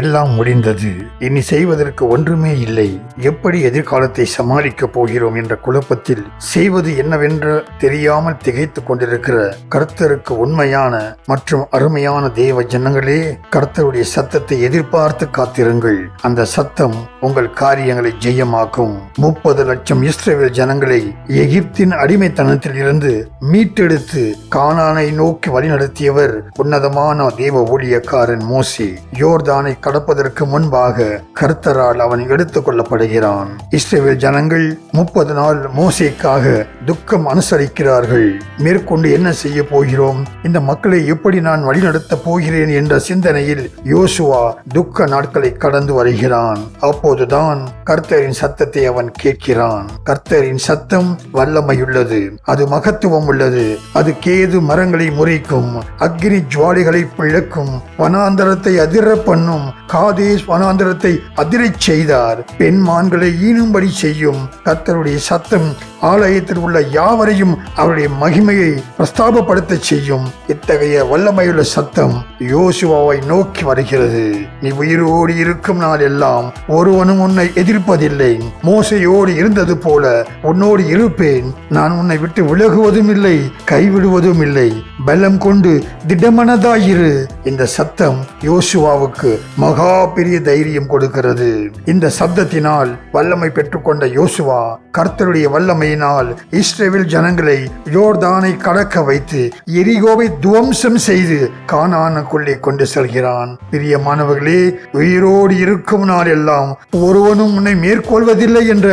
எல்லாம் முடிந்தது, இனி செய்வதற்கு ஒன்றுமே இல்லை, எப்படி எதிர்காலத்தை சமாளிக்கப் போகிறோம் என்ற குழப்பத்தில் செய்வது என்னவென்று தெரியாமல் திகைத்துக் கொண்டிருக்கிற கர்த்தருக்கு உண்மையான மற்றும் அருமையான தேவ ஜனங்களே, கர்த்தருடைய சத்தத்தை எதிர்பார்த்து காத்திருங்கள். அந்த சத்தம் உங்கள் காரியங்களை ஜெயமாக்கும். 30 லட்சம் இஸ்ரவேல் ஜனங்களை எகிப்தின் அடிமைத்தனத்தில் இருந்து மீட்டெடுத்து கானானை நோக்கி வழிநடத்தியவர் உன்னதமான தேவ ஊழியக்காரன் மோசே. யோர்தானை கடப்பதற்கு முன்பாக கர்த்தரால் அவன் எடுத்துக் கொள்ளப்படுகிறான். இஸ்ரவேல் ஜனங்கள் 30 நாள் மோசேக்காக துக்கம் அனுசரிக்கிறார்கள். மேற்கொண்டு என்ன செய்ய போகிறோம், இந்த மக்களை எப்படி நான் வழிநடத்தப் போகிறேன் என்ற சிந்தனையில் யோசுவா துக்க நாட்களை கடந்து வருகிறான். அப்போதுதான் கர்த்தரின் சத்தத்தை அவன் கேட்கிறான். கர்த்தரின் சத்தம் வல்லமையுள்ளது, அது மகத்துவம் உள்ளது. அது கேது மரங்களை முறிக்கும், அக்னி ஜுவாலிகளை பிளக்கும், வனாந்தரத்தை அதிர பண்ணும், காதேஸ் வனாந்தரத்தை அதிரச் செய்தார், பெண் மான்களை ஈனும்படி செய்யும். கர்த்தருடைய சத்தம் ஆலயத்தில் உள்ள யாவரையும் அவருடைய மகிமையை பிரஸ்தாபப்படுத்த செய்யும். இத்தகைய வல்லமையுள்ள சத்தம் யோசுவாவை நோக்கி வருகிறது. நீ உயிரோடு இருக்கும் நாள் எல்லாம் ஒருவனும் உன்னை எதிர்ப்பதில்லை. மோசையோடு இருந்தது போல உன்னோடு இருப்பேன். நான் உன்னை விட்டு விலகுவதும் இல்லை, கைவிடுவதும் இல்லை. பலம் கொண்டு திடமனதாயிரு. இந்த சத்தம் யோசுவாவுக்கு மகா பெரிய தைரியம் கொடுக்கிறது. இந்த சப்தத்தினால் வல்லமை பெற்றுக்கொண்ட யோசுவா கர்த்தருடைய வல்லமையினால் இஸ்ரவேல் ஜனங்களை யோர்தானை கடக்க வைத்து எரிகோவை துவம்சம் செய்து கானானுக்குள்ளே கொண்டு செல்கிறான். பிரியமானவர்களே, உயிரோடு இருக்கும் நாள் எல்லாம் ஒருவனும் உன்னை மேற்கொள்வதில்லை என்ற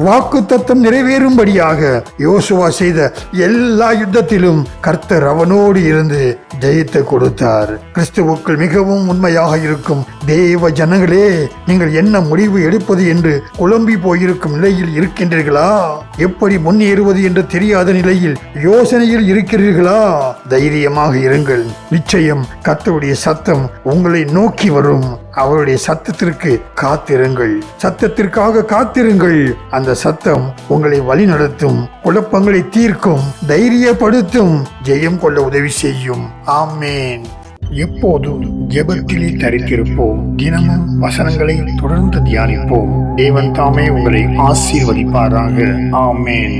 வாக்கு தத்தம் நிறைவேறும்படியாக யோசுவா செய்த எல்லா யுத்தத்திலும் கர்த்தர் அவனோடு இருந்து ஜெயித்து கொடுத்தார். கிறிஸ்துவுக்குள் மிகவும் உண்மையாக இருக்கும் தேவ ஜனங்களே, நீங்கள் என்ன முடிவு எடுப்பது என்று குழம்பி போயிருக்கும் நிலையில் இருக்கின்றீர்களா? எப்படி முன்னேறுவது என்று தெரியாத நிலையில் யோசனையில் இருக்கிறீர்களா? தைரியமாக இருங்கள். நிச்சயம் கர்த்தருடைய சத்தம் உங்களை நோக்கி வரும். அவருடைய சத்தத்திற்கு காத்திருங்கள். சத்தத்திற்காக காத்திருங்கள். அந்த சத்தம் உங்களை வழி நடத்தும், குழப்பங்களை தீர்க்கும், தைரியப்படுத்தும், ஜெயம் கொள்ள உதவி செய்யும். ஆமேன். எப்போதும் ஜெபத்திலே தரித்திருப்போம். தினமும் வசனங்களை தொடர்ந்து தியானிப்போம். தேவன் தாமே உங்களை ஆசீர்வதிப்பாராக. ஆமேன்.